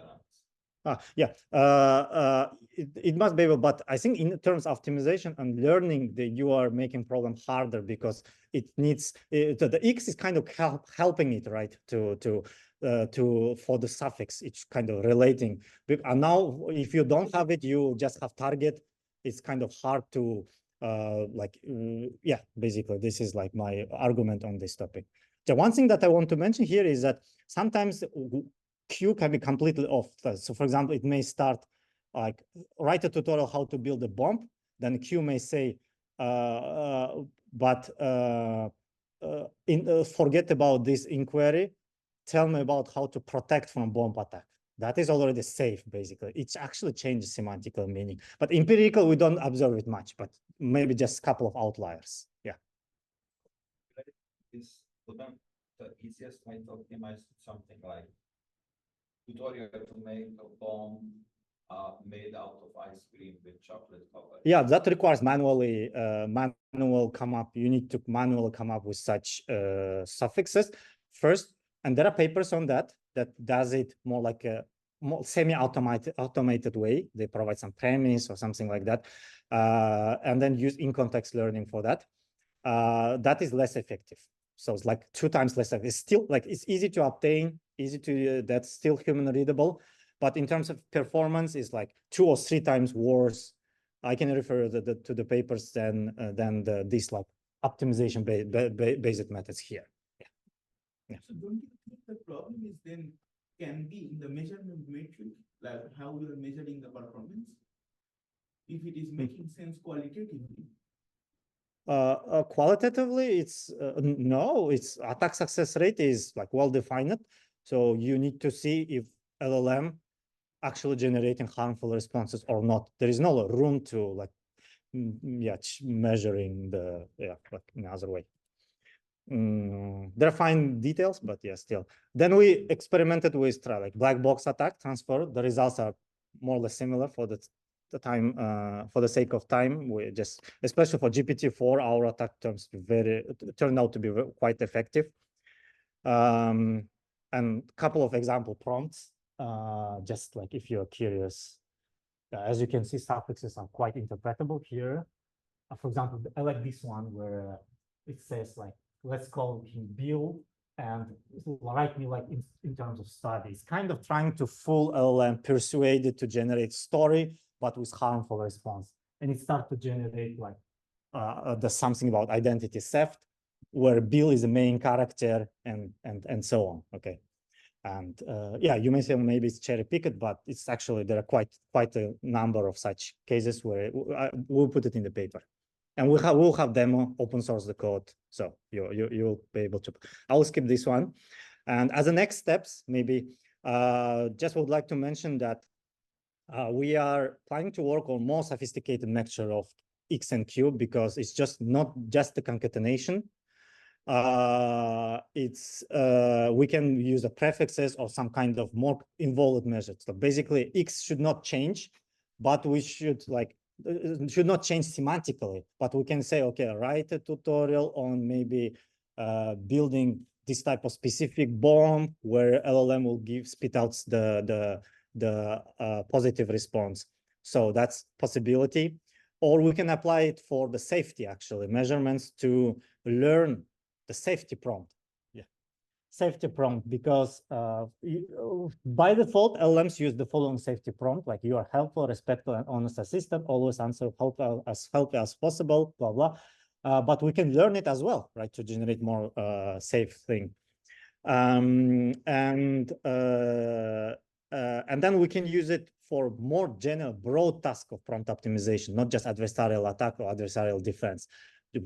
it must be able, but I think in terms of optimization and learning, that you are making problem harder because it needs the X is kind of helping it, right, to for the suffix, it's kind of relating. And now if you don't have it, you just have target, it's kind of hard to basically this is like my argument on this topic. The one thing that I want to mention here is that sometimes Q can be completely off. So for example, it may start like write a tutorial how to build a bomb. Then Q may say, forget about this inquiry. Tell me about how to protect from bomb attack. That is already safe, basically. It's actually changes semantical meaning. But empirical, we don't observe it much, but maybe just a couple of outliers. Yeah. Is for them the easiest way to optimize something like tutorial to make a bomb made out of ice cream with chocolate cover. Yeah, that requires manual come up. You need to manually come up with such suffixes first, and there are papers on that does it more like a more automated way. They provide some premise or something like that, and then use in-context learning for that. That is less effective. So it's like 2 times less effective. It's still like it's easy to obtain, easy to that's still human readable, but in terms of performance, it's like 2 or 3 times worse. I can refer to the papers than these like optimization based methods here. Yeah. So don't you think the problem is then can be in the measurement matrix, like how we are measuring the performance? If it is making sense qualitatively. Qualitatively, it's no, it's attack success rate is like well defined. So you need to see if LLM actually generating harmful responses or not. There is no room to like measuring the like in other way. There are fine details, but yeah, still. Then we experimented with like black box attack transfer. The results are more or less similar for the time, for the sake of time. We just, especially for GPT-4, our attack terms turned out to be quite effective. And a couple of example prompts, just like if you're curious. As you can see, suffixes are quite interpretable here. For example, I like this one where it says like, let's call him Bill and write me like in terms of studies, kind of trying to fool LLM, persuade it to generate story, but with harmful response. And it starts to generate like the something about identity theft, where Bill is the main character and so on. Okay. And yeah, you may say maybe it's cherry picked, but it's actually there are quite a number of such cases where we'll put it in the paper. And we'll have demo, open source the code, so you'll be able to. I will skip this one, and as the next steps, maybe just would like to mention that we are planning to work on more sophisticated mixture of X and Q because it's just not just the concatenation. We can use the prefixes or some kind of more involved measures. So basically, X should not change, but we should like. Should not change semantically, but we can say, okay, write a tutorial on maybe building this type of specific bomb where LLM will spit out the positive response. So that's possibility. Or we can apply it for the safety, actually, measurements to learn the safety prompt. Safety prompt, because by default, LLMs use the following safety prompt, like you are helpful, respectful, and honest assistant, always answer as helpful as possible, blah, blah. but we can learn it as well, right, to generate more safe thing. And then we can use it for more general, broad task of prompt optimization, not just adversarial attack or adversarial defense.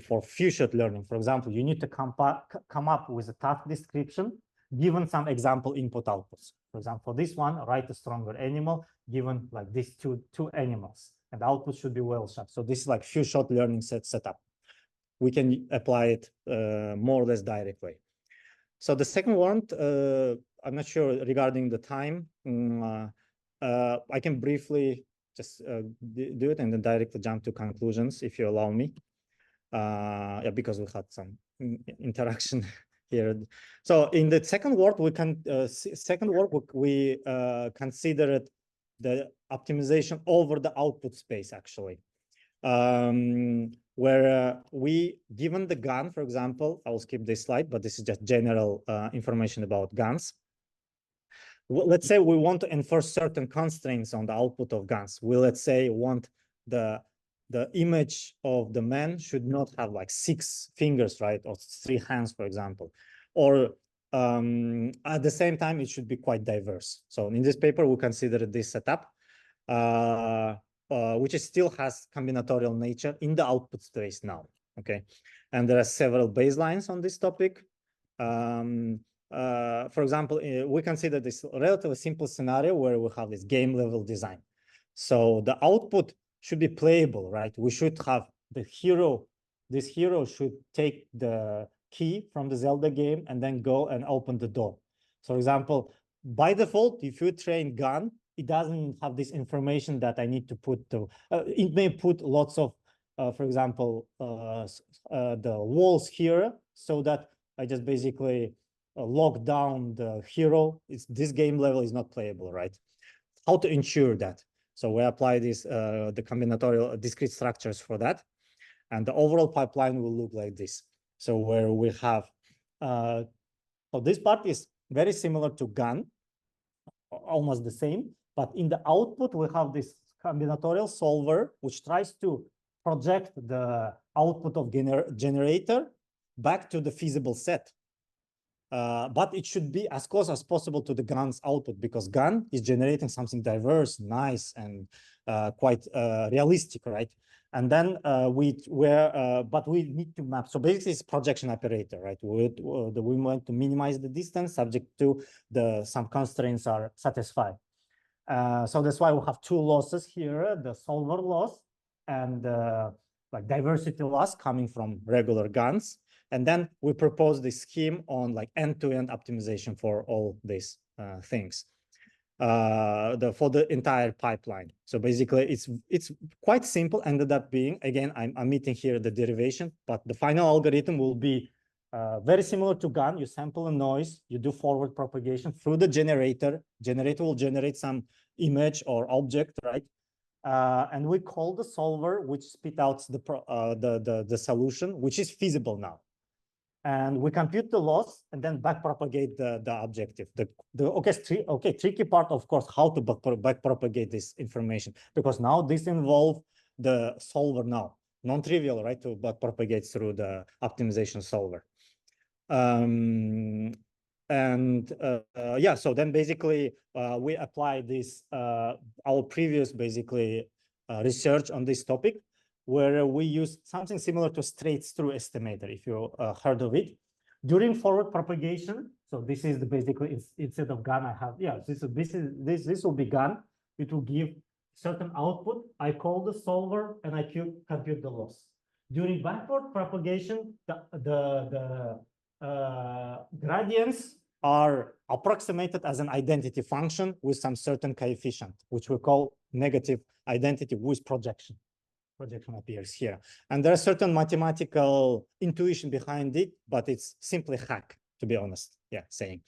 For few-shot learning, for example, you need to come up with a task description given some example input outputs. For example, for this one, write a stronger animal given like these two animals, and the output should be well shot. So this is like few-shot learning setup. We can apply it more or less directly. So the second one, I'm not sure regarding the time. I can briefly just do it and then directly jump to conclusions if you allow me. Yeah, because we had some interaction here. So in the second work, we can we considered the optimization over the output space actually. Where we, given the gun, for example, I will skip this slide, but this is just general information about guns. Let's say we want to enforce certain constraints on the output of guns. We, let's say, want the image of the man should not have like 6 fingers, right, or 3 hands, for example, or at the same time it should be quite diverse. So in this paper we considered this setup, which still has combinatorial nature in the output space now. Okay, and there are several baselines on this topic. For example, we consider this relatively simple scenario where we have this game level design. So the output should be playable, right? We should have the hero. This hero should take the key from the Zelda game and then go and open the door. So, for example, by default, if you train gun, it doesn't have this information that I need to put to. It may put lots of, for example, the walls here, so that I just basically lock down the hero. This game level is not playable, right? How to ensure that? So we apply this the combinatorial discrete structures for that, and the overall pipeline will look like this. So where we have, so this part is very similar to GAN, almost the same, but in the output we have this combinatorial solver which tries to project the output of generator back to the feasible set. But it should be as close as possible to the GAN's output, because GAN is generating something diverse, nice, and quite realistic, right? And then but we need to map. So basically, it's projection operator, right? We want to minimize the distance subject to some constraints are satisfied. So that's why we have 2 losses here: the solver loss and like diversity loss coming from regular GANs. And then we propose this scheme on like end-to-end optimization for all these things for the entire pipeline. So basically, it's quite simple. Ended up being, again, I'm omitting here the derivation, but the final algorithm will be very similar to GAN. You sample a noise, you do forward propagation through the generator. Generator will generate some image or object, right? And we call the solver, which spit out the solution, which is feasible now. And we compute the loss and then backpropagate the objective. Tricky part, of course, how to backpropagate this information, because now this involves the solver now. Non-trivial, right, to backpropagate through the optimization solver. Yeah, so then basically we apply this, our previous basically research on this topic, where we use something similar to straight-through estimator, if you heard of it. During forward propagation, so this is basically, instead of GAN, I have, yeah, this will be GAN. It will give certain output. I call the solver and I compute the loss. During backward propagation, the gradients are approximated as an identity function with some certain coefficient, which we call negative identity with projection. Projection appears here. And there's certain mathematical intuition behind it, but it's simply hack, to be honest, yeah, saying.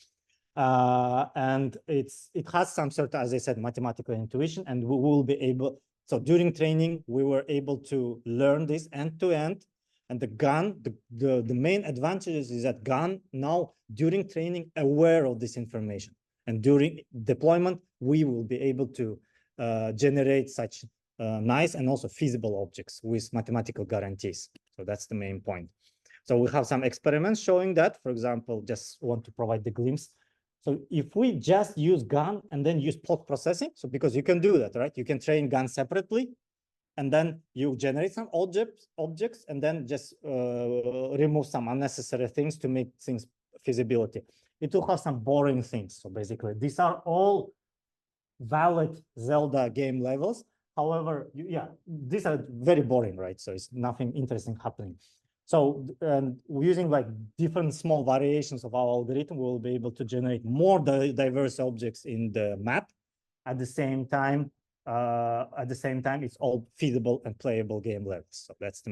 And it has some sort of, as I said, mathematical intuition, and we will be able, so during training, we were able to learn this end to end. And the GAN, the main advantages is that GAN now, during training, aware of this information. And during deployment, we will be able to generate such nice and also feasible objects with mathematical guarantees. So that's the main point. So we have some experiments showing that. For example, just want to provide the glimpse. So if we just use GAN and then use post-processing, so because you can do that, right? You can train GAN separately, and then you generate some objects, and then just remove some unnecessary things to make things feasibility. It will have some boring things. So basically, these are all valid Zelda game levels. However, yeah, these are very boring, right? So it's nothing interesting happening. So using like different small variations of our algorithm, we'll be able to generate more diverse objects in the map. At the same time, it's all feasible and playable game levels. So that's the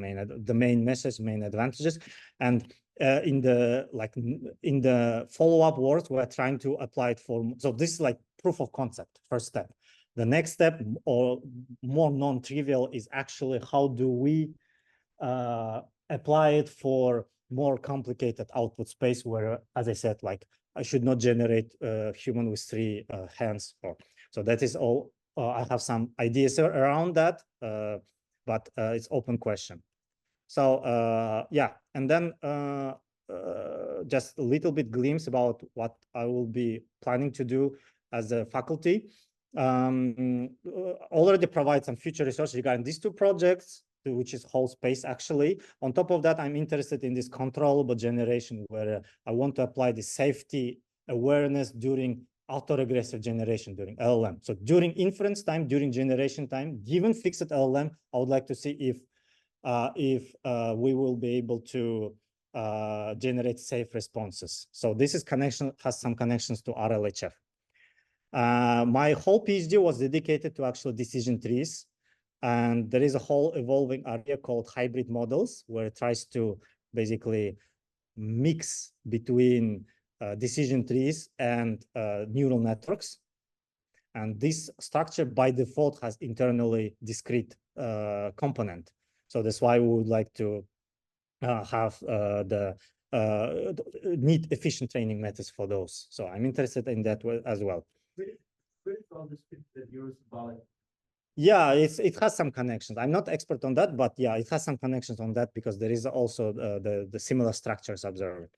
main message, main advantages. And in the follow-up work, we're trying to apply it for. So this is like proof of concept, first step. The next step, or more non-trivial, is actually how do we apply it for more complicated output space where, as I said, like I should not generate a human with 3 hands. So that is all. I have some ideas around that, but it's open question. So yeah, and then just a little bit glimpse about what I will be planning to do as a faculty. Already provide some future research regarding these 2 projects, which is whole space actually. On top of that, I'm interested in this controllable generation where I want to apply the safety awareness during autoregressive generation, during LLM. So during inference time, during generation time, given fixed LLM, I would like to see if we will be able to generate safe responses. So this is has some connections to RLHF. My whole PhD was dedicated to actual decision trees. And there is a whole evolving area called hybrid models, where it tries to basically mix between decision trees and neural networks. And this structure by default has internally discrete component. So that's why we would like to have need efficient training methods for those. So I'm interested in that as well. Where is all this that you're symbolic? Yeah, it has some connections. I'm not expert on that, but yeah, it has some connections on that because there is also the similar structures observed.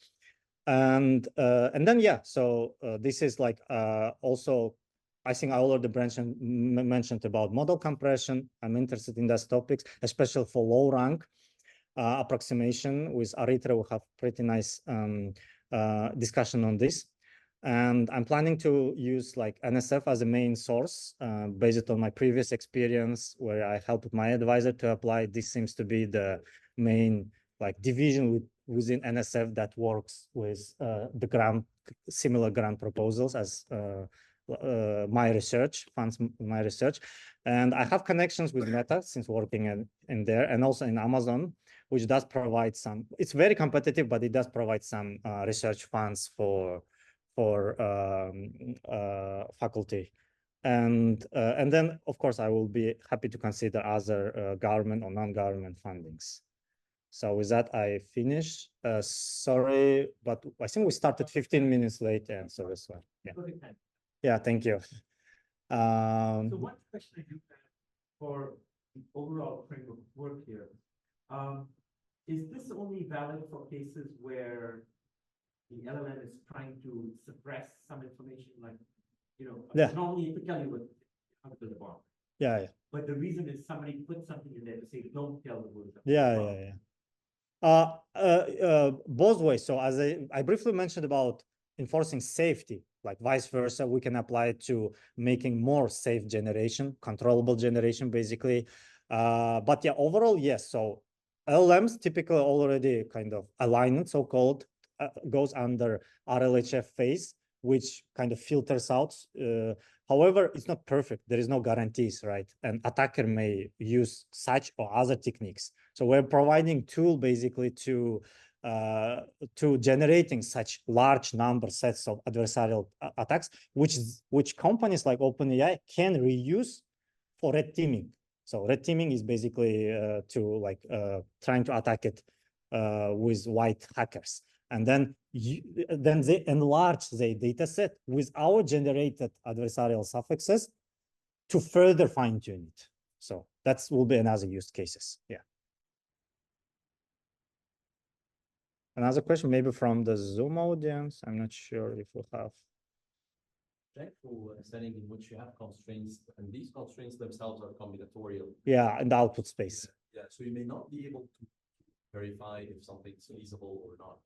And then yeah, so this is like also, I think I already mentioned about model compression. I'm interested in those topics, especially for low rank approximation. With Aritra, we have pretty nice discussion on this. And I'm planning to use like NSF as a main source based on my previous experience where I helped my advisor to apply. This seems to be the main like division within NSF that works with the similar grant proposals as my research, funds my research. And I have connections with Meta since working in there and also in Amazon, which does provide some, it's very competitive, but it does provide some research funds for faculty. And then, of course, I will be happy to consider other government or non-government fundings. So with that, I finish. Sorry, but I think we started 15 minutes late, and so this one. Yeah. Yeah, thank you. So one question I do have for the overall framework of work here, is this only valid for cases where the LLM is trying to suppress some information, like, Yeah. normally it could tell you what how to build a bomb. Yeah. But the reason is somebody put something in there to say, don't tell the world. Yeah. Both ways. So as I briefly mentioned about enforcing safety, like vice versa, we can apply it to making more safe generation, controllable generation, basically. But yeah, overall, yes. So LLMs typically already kind of aligned, so-called, goes under RLHF phase, which kind of filters out. However, it's not perfect. There is no guarantees, right? An attacker may use such or other techniques. So we're providing tool basically to generating such large number sets of adversarial attacks, which companies like OpenAI can reuse for red teaming. So red teaming is basically trying to attack it with white hackers. And then they enlarge the data set with our generated adversarial suffixes to further fine tune it. So That's will be another use cases. Yeah. Another question, maybe from the Zoom audience. I'm not sure if we have. Setting in which you have constraints, and these constraints themselves are combinatorial. Yeah, in the output space. Yeah, so you may not be able to verify if something's feasible or not,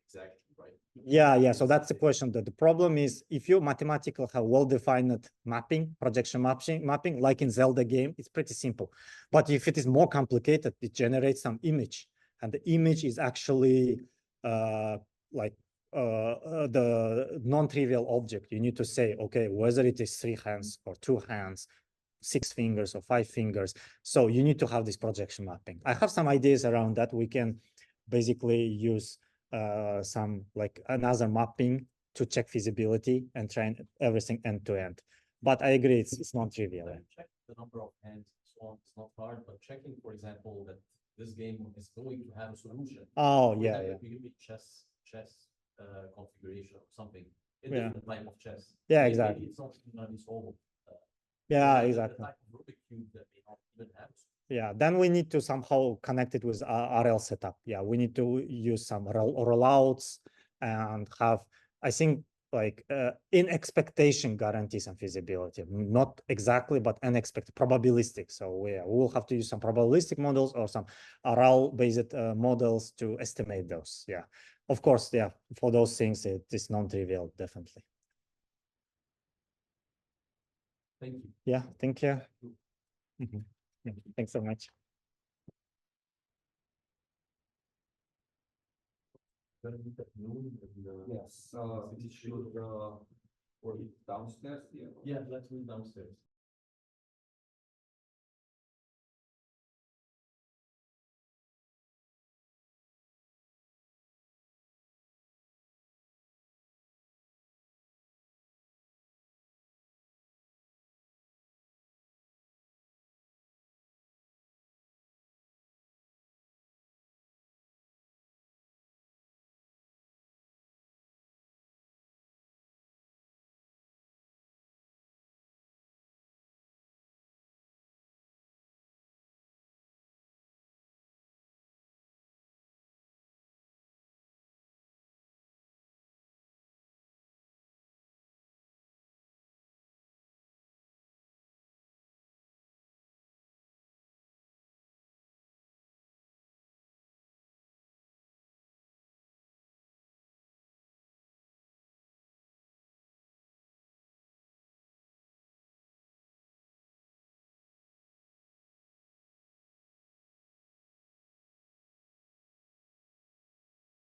exactly, right? Yeah. So that's the question. That the problem is if you mathematical have well-defined mapping, projection mapping, like in Zelda game, it's pretty simple. But if it is more complicated, it generates some image, and the image is actually like the non-trivial object. You need to say, okay, whether it is 3 hands or 2 hands, 6 fingers or 5 fingers. So you need to have this projection mapping. I have some ideas around that. We can basically use some like another mapping to check feasibility and train everything end to end. But I agree, it's non-trivial. Check the number of hands, so on, it's not hard, but checking, for example, that this game is going to have a solution. Oh, For yeah, example, yeah. if you give me chess configuration or something, Yeah. the type of chess. Yeah, maybe exactly. It's not gonna be solved. Yeah, the exactly. type of Rubik cube that may not even have. Yeah, then we need to somehow connect it with RL setup. Yeah, we need to use some rollouts and have, I think, like in expectation guarantees and feasibility. Not exactly, but unexpected, probabilistic. So we will have to use some probabilistic models or some RL-based models to estimate those. Yeah, of course, yeah, for those things, it is non-trivial, definitely. Thank you. Yeah, thank you. Mhm. Yeah, thanks so much. Yes, it should, or downstairs here. Yeah, let's move downstairs.